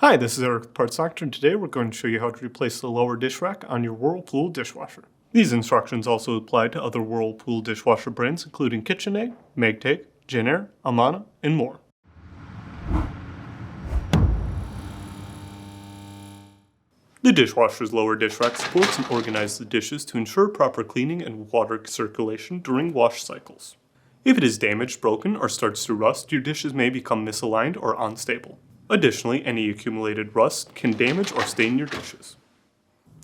Hi, this is Eric with Parts Doctor, and today we're going to show you how to replace the lower dish rack on your Whirlpool dishwasher. These instructions also apply to other Whirlpool dishwasher brands including KitchenAid, Maytag, Jenn-Air, Amana, and more. The dishwasher's lower dish rack supports and organizes the dishes to ensure proper cleaning and water circulation during wash cycles. If it is damaged, broken, or starts to rust, your dishes may become misaligned or unstable. Additionally, any accumulated rust can damage or stain your dishes.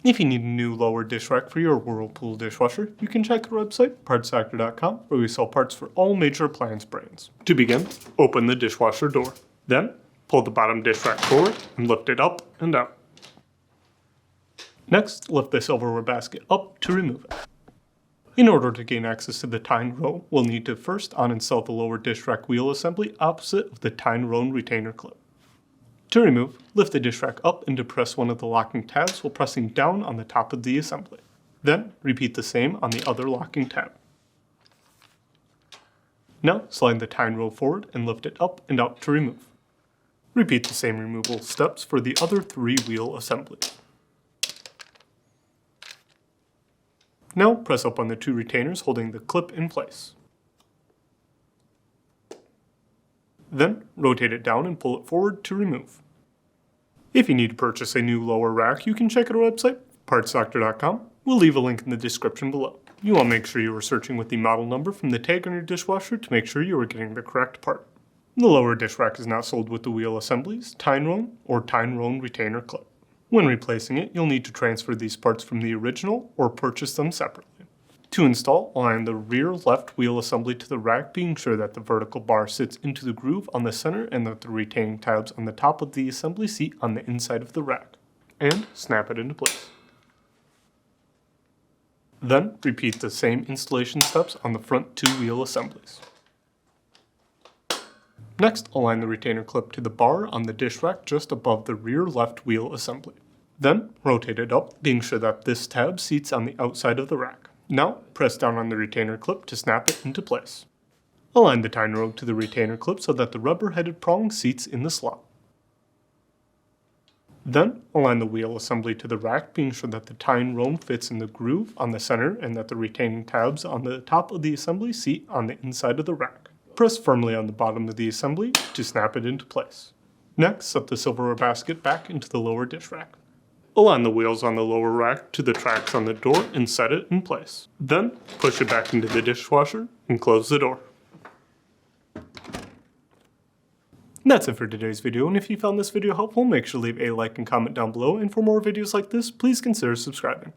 If you need a new lower dish rack for your Whirlpool dishwasher, you can check our website, partsfactor.com, where we sell parts for all major appliance brands. To begin, open the dishwasher door. Then, pull the bottom dish rack forward and lift it up and out. Next, lift the silverware basket up to remove it. In order to gain access to the tine row, we'll need to first uninstall the lower dish rack wheel assembly opposite of the tine row retainer clip. To remove, lift the dish rack up and depress one of the locking tabs while pressing down on the top of the assembly. Then, repeat the same on the other locking tab. Now, slide the tine row forward and lift it up and out to remove. Repeat the same removal steps for the other 3 wheel assemblies. Now, press up on the 2 retainers holding the clip in place. Then, rotate it down and pull it forward to remove. If you need to purchase a new lower rack, you can check out our website, partsdoctor.com. We'll leave a link in the description below. You want to make sure you are searching with the model number from the tag on your dishwasher to make sure you are getting the correct part. The lower dish rack is not sold with the wheel assemblies, tine row, or tine row retainer clip. When replacing it, you'll need to transfer these parts from the original or purchase them separately. To install, align the rear left wheel assembly to the rack, being sure that the vertical bar sits into the groove on the center and that the retaining tabs on the top of the assembly seat on the inside of the rack. And snap it into place. Then, repeat the same installation steps on the front 2 wheel assemblies. Next, align the retainer clip to the bar on the dish rack just above the rear left wheel assembly. Then, rotate it up, being sure that this tab seats on the outside of the rack. Now, press down on the retainer clip to snap it into place. Align the tine row to the retainer clip so that the rubber-headed prong seats in the slot. Then, align the wheel assembly to the rack, being sure that the tine row fits in the groove on the center and that the retaining tabs on the top of the assembly seat on the inside of the rack. Press firmly on the bottom of the assembly to snap it into place. Next, set the silverware basket back into the lower dish rack. Align the wheels on the lower rack to the tracks on the door and set it in place. Then, push it back into the dishwasher and close the door. That's it for today's video, and if you found this video helpful, make sure to leave a like and comment down below, and for more videos like this, please consider subscribing.